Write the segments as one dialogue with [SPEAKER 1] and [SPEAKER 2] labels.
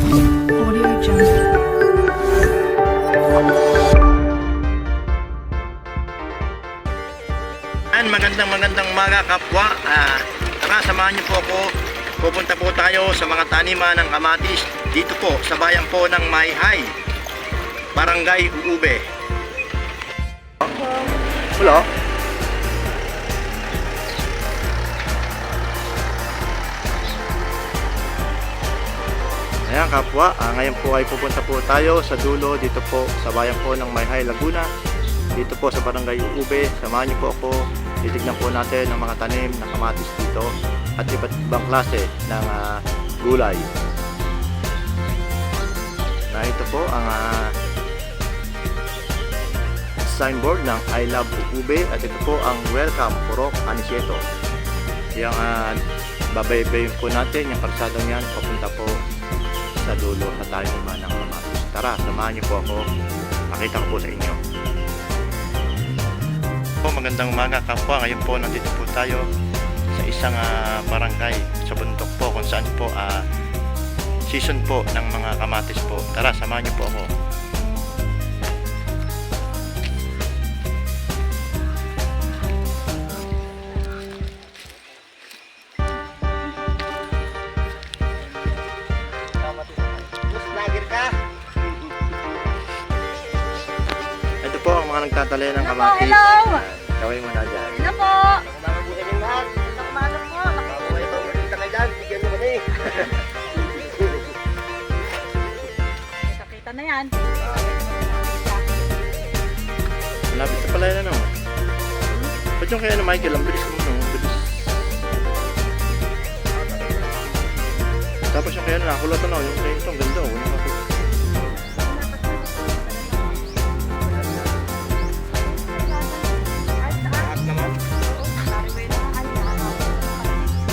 [SPEAKER 1] Audio Jungle.
[SPEAKER 2] Magandang umaga kapwa. Tara, samahan niyo po ako. Pupunta po tayo sa mga taniman ng kamatis dito po sa bayan po ng Mayhay, Barangay Uube. Wala. Ayan kapwa, ngayon po ay pupunta po tayo sa dulo dito po sa bayan po ng Mayhay, Laguna. Dito po sa Barangay Uube. Samahan niyo po ako. Titignan po natin ang mga tanim na kamatis dito at iba't ibang klase ng gulay. Na ito po ang signboard ng I Love Uube at ito po ang Welcome Purok Anisieto. Yung babaybayin po natin yung kalsadang yan papunta po sa dulo sa taniman ng kamatis. Tara, samahan niyo po ako. Makita ko po sa inyo. Magandang umaga kapwa. Ngayon po nandito po tayo sa isang barangay sa bundok po kung saan po season po ng mga kamatis po. Tara, samahan niyo po ako. Ito po ang mga nagtatali ng kamatis.
[SPEAKER 3] Hello!
[SPEAKER 2] Gawin mo na dyan.
[SPEAKER 3] Hello po!
[SPEAKER 2] Nakabuhay yung lahat.
[SPEAKER 3] Nakakumaga po!
[SPEAKER 2] Nakabuhay pa ulit na kayo dyan. Bigyan mo kami.
[SPEAKER 3] Nakakita na yan.
[SPEAKER 2] Malapit na pala yan ano. Ba't yung kaya na Michael? Ang bilis mo no? Bilis. Tapos yung kaya na nakakulot ano. Yung kaya ito ang ganda oh.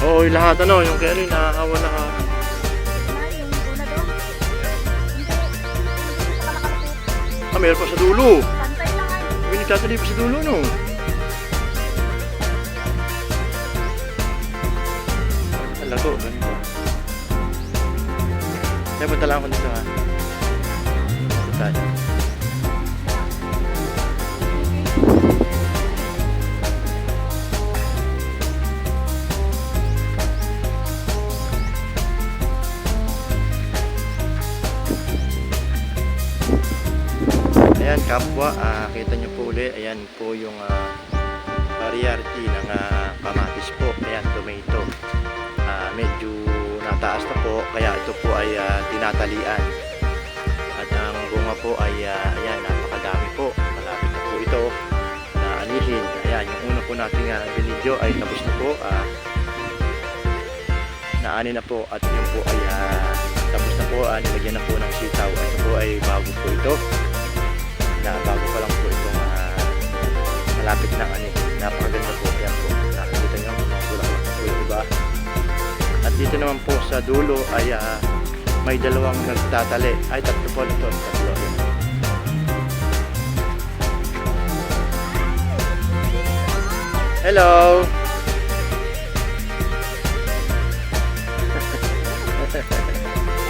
[SPEAKER 2] Oo, yung lahat ano, yung kaya rin nakakawa na ka.
[SPEAKER 3] Yung una doon. Hindi.
[SPEAKER 2] Meron pa sa dulo.
[SPEAKER 3] Pantay lang ay.
[SPEAKER 2] May nagtatali pa sa dulo no. Alago, ganito. Kaya punta lang ako dito ha. Punta tayo. Ayan kapwa, kita nyo po ulit, ayan po yung variety ng kamatis po. Ayan, tomato. Medyo nataas na po, kaya ito po ay tinatalian. At ang bunga po ay, ayan, napakadami po. Malapit na po ito na anihin. Ayan, yung una po nating binidyo ay tapos na po. Naani na po at yung po ay tapos na po, nilagyan na po ng sitaw. Ito po ay bago po ito. Bago pa lang po itong malapit ng ani. Napakaganda po. Yan po. Nakikita nyo mga bulaklak po yung iba. At dito naman po sa dulo ay may dalawang nagtatali. Ay, tatlo po ito. Tatlo. Hello!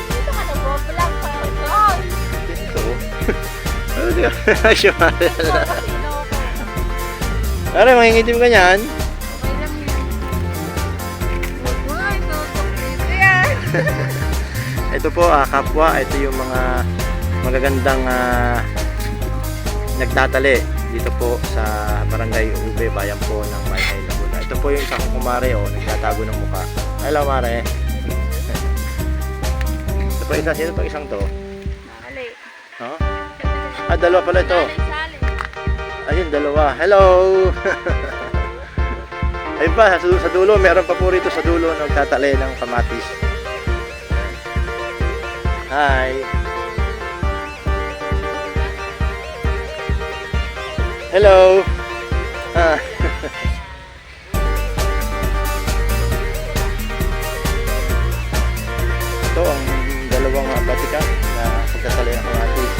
[SPEAKER 3] Dito ka na po. Vlog pa ito.
[SPEAKER 2] Dito. Ano di ka?
[SPEAKER 3] Sino ko?
[SPEAKER 2] Aray, mangingitim ka niyan.
[SPEAKER 3] Okay lang yan. Uy, ito yan.
[SPEAKER 2] Ito po kapwa, ito yung mga magagandang nagtatali dito po sa Barangay Uube, bayan po ng Mayhay, Laguna. Ito po yung isang kumare nagtatago ng mukha. Hello mare. Ito po isa, sino po isang to?
[SPEAKER 3] Nakali.
[SPEAKER 2] Huh? Dalawa pala ito.
[SPEAKER 3] Sali.
[SPEAKER 2] Ayun, dalawa. Hello! Ayun pa, sa dulo, meron pa po rito sa dulo nagtatali ng kamatis. Hi! Hello! Ito ang dalawang batikan na pagtatali ng kamatis.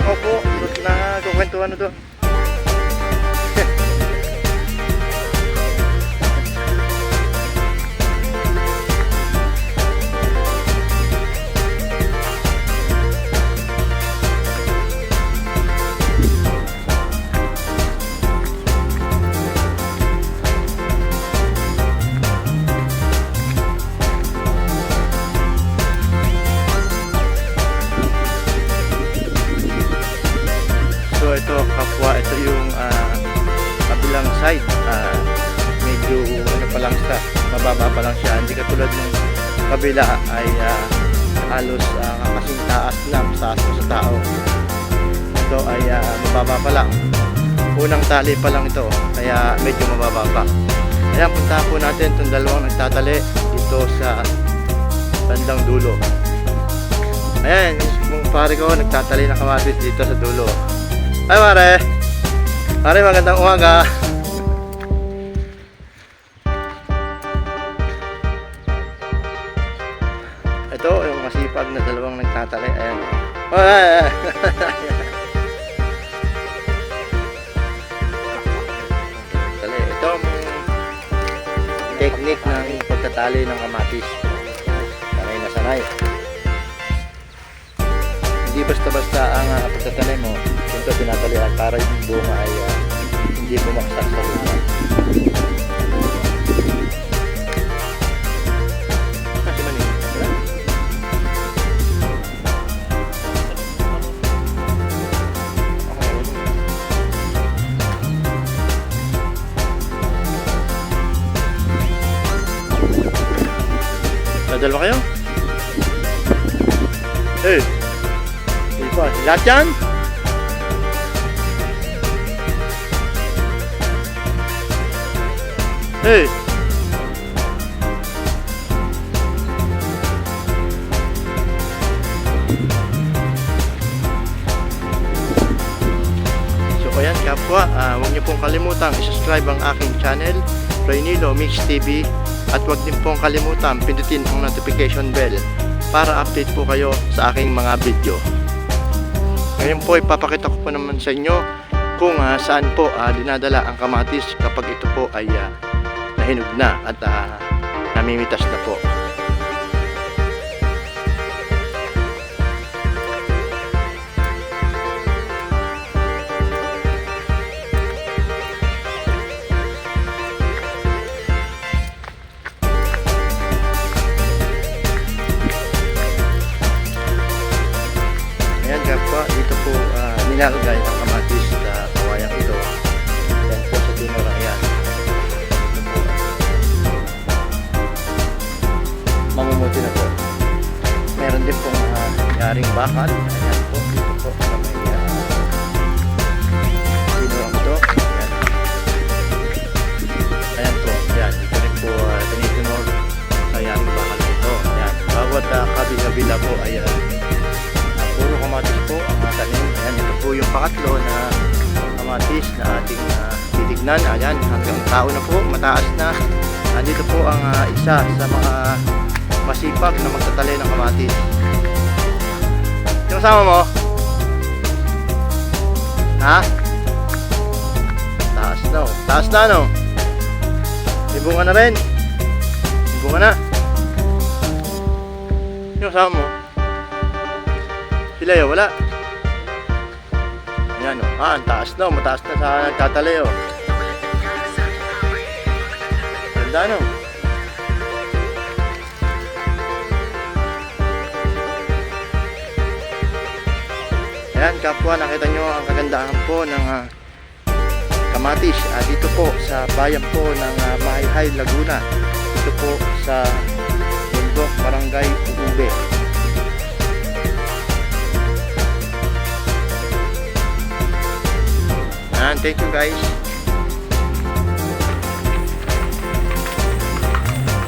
[SPEAKER 2] nakaupo. Nagkukwentuhan na doon. So ito kapwa, ito yung kabilang side. Medyo ano pa lang siya, mababa pa lang siya. Hindi katulad ng kabila ay halos kasing taas na, taas mo sa tao. Ito ay mababa pa lang. Unang tali pa lang ito, kaya medyo mababa pa. Ayan, puntahan po natin itong dalawang nagtatali dito sa bandang dulo. Ayan, yung pare ko nagtatali ng kamatis dito sa dulo. Ay pare! Pare, magandang umaga! Ito yung masipag na dalawang nagtatali. Ayan. Ay! Tali. Ito ang technique ng pagtatali ng kamatis. Sanay na sanay. Hindi basta-basta ang pagtatali mo. Ito tinatalian para yung bunga ay hindi bumaksak sa bunga. Kasi mali. Dadalawa kayo? Eh! Hindi pa. Lahat yan? Hey! So ayan kapwa, huwag niyo pong kalimutang i-subscribe ang aking channel, Raynilo Mix TV, at huwag din pong kalimutan pindutin ang notification bell para update po kayo sa aking mga video. Ngayon po ipapakita ko po naman sa inyo kung saan po dinadala ang kamatis kapag ito po ay nahinog na at namimitas na po. Ayan kapwa, dito po nilalagay ang kamatis sa kawayang ito. Ayan po sa tinurang yan. Mamumuti na po. Meron din pong yaring bakal. Ayan po, dito po sa may tinurang ito. Ayan. Ayan po, ayan. Dito rin po tinitinor sa yaring bakal na ito. Ayan. Bawat kabila po ay puro kamatis po ang tanim. Ayan, ito po yung pangatlo na kamatis na ating titignan. Ayan, hanggang tao na po, mataas na. Dito po ang isa sa mga masipag na magtatali ng kamatis. Yung kasama mo? Ha? Taas na, oh. Taas na, no? May bunga na rin. May bunga na. Yung kasama mo? Sila yun, wala. Ayan, oh. Ang taas na, mataas na sa nagtatali, oh. Ganda, no? Ayan, kapwa, nakita nyo ang kagandahan po ng kamatis. Dito po sa bayan po ng Mahayhay, Laguna. Dito po sa Bundok, Barangay Ube. And thank you guys.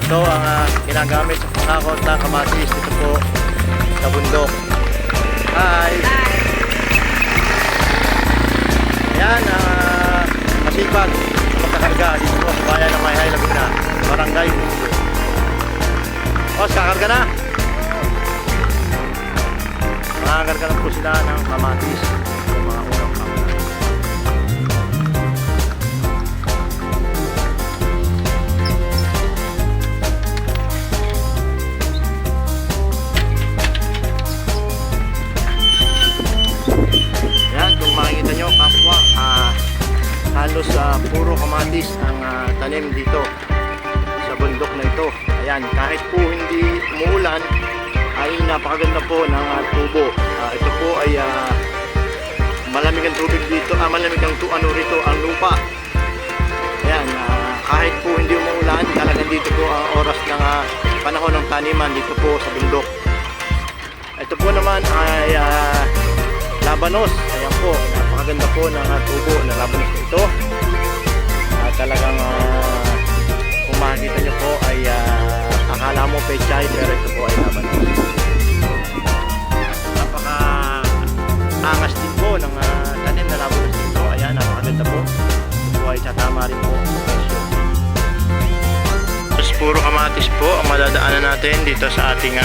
[SPEAKER 2] So ang ginagamit sa pangakot ng kamatis dito po sa bundok. Hi! Ayan, masipag magkakarga dito po sa bayan ng Mahayhay, Laguna, Barangay Ube. Os, kakarga na? Mga nagagargalan po sila ng kamatis yung mga unang pangunan. Yan, kung makikita nyo kapwa, halos puro kamatis ang tanim dito sa bundok na ito. Ayan, kahit po hindi umuulan ay napakaganda po ng tubo. Ito po ay malamig ang tubig dito, malamig ang rito ang lupa. Ayan, kahit po hindi umuulan, talagang dito po ang oras ng panahon ng taniman dito po sa bundok. Ito po naman ay labanos. Ayan po, napakaganda po ng tubo na labanos ito. Talagang kung makikita nyo po ay akala mo pechay, pero ito po ay labanos. Napaka angas din po ng tanim na labanos dito. Ayan, napakaganda po. Ito po ay tatama rin po sa presyo. Tapos puro kamatis po ang madadaanan natin dito sa ating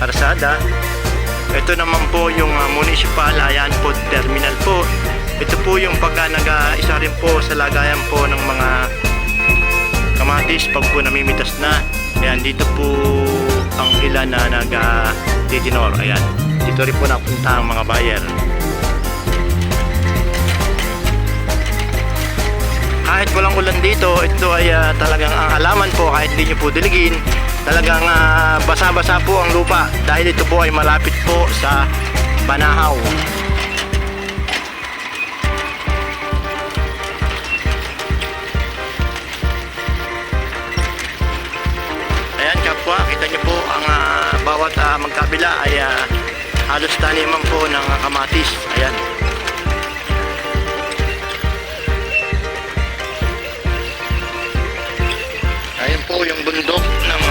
[SPEAKER 2] karsada. Ito naman po yung municipal, ayan po, terminal po. Ito po yung pagka nag-isa rin po sa lagayan po ng mga kamatis pag po namimitas na. Ayan, dito po ang ilan na nag-titinor. Ayan, dito rin po napunta ang mga buyer. Kahit walang ulan dito, ito ay talagang ang halaman po, kahit hindi nyo po diligin, talagang basa-basa po ang lupa dahil ito po ay malapit po sa Banahaw. Ayan kapwa, kita nyo po ang bawat magkabila ay halos taniman po ng kamatis. Ayan. Ayan po yung bundok ng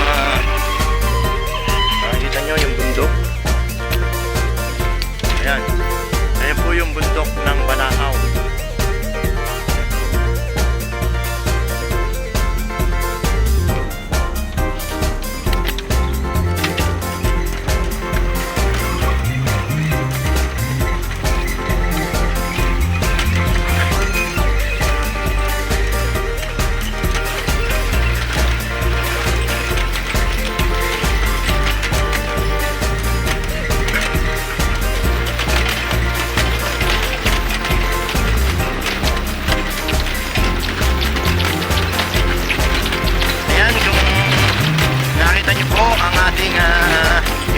[SPEAKER 2] nakikita nyo yung bundok. Ayan. Ayan po yung bundok ng Banahaw.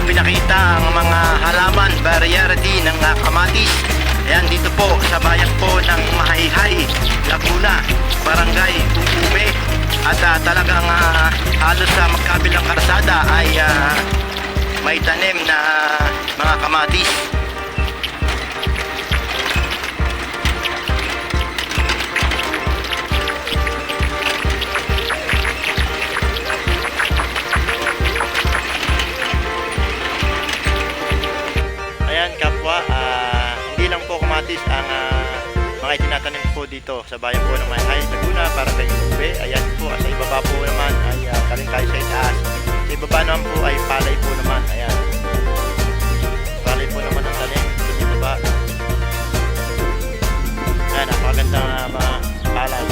[SPEAKER 2] Ipinakita ang mga halaman, variety ng kamatis. Ayan, dito po sa bayan po ng Mahayhay, Laguna, Barangay Ubume. At talagang halos sa magkabilang karsada ay may tanim na mga kamatis. Kapwa, hindi lang po kamatis ang mga itinatanim po dito sa bayan po ng Mahayhay, Laguna, Barangay Ube. Ayan po, sa ibaba po naman ay galing tayo sa itaas. Sa ibaba naman po ay palay po naman. Ayan, palay po naman ang tanim sa ibaba. Ayan, napakaganda mga palay.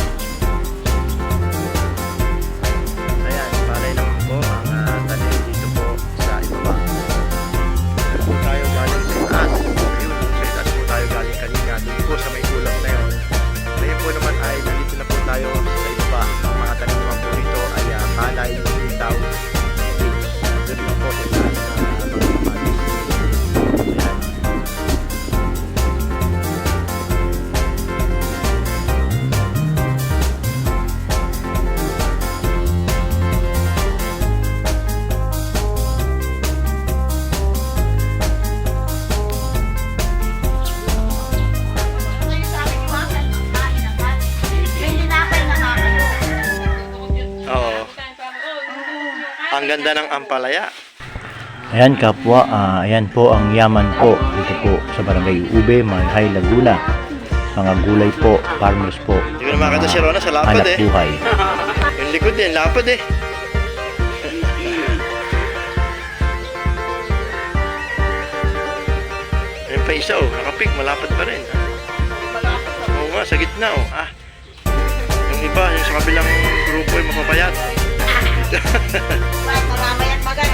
[SPEAKER 2] Ayan, palay naman po ang tanim dito po sa ibaba. Po tayo galing sa itaas. Ayun, sa itaas po tayo galing kanina. Doon po sa may ulap na yun. Ngayon po naman ay nandito na po tayo sa iba. Ang mga tanim naman po dito ay palay, sitaw, fish. Doon naman po sa itaas na mga kamatis. Ayan. Ang ganda ng ampalaya. Ayan kapwa, ayan po ang yaman po dito po sa Barangay Ube, Mahayhay, Laguna. Mga gulay po, farmers po. Hindi ko na makita si Rona sa lapad
[SPEAKER 4] Hanap buhay.
[SPEAKER 2] Yung likod din, lapad may isa oh, nakapik, malapad pa rin. Oo nga, sa gitna oh. Yung iba, yung sa kabilang grupo ay mapapayat.
[SPEAKER 3] Mamaya magan.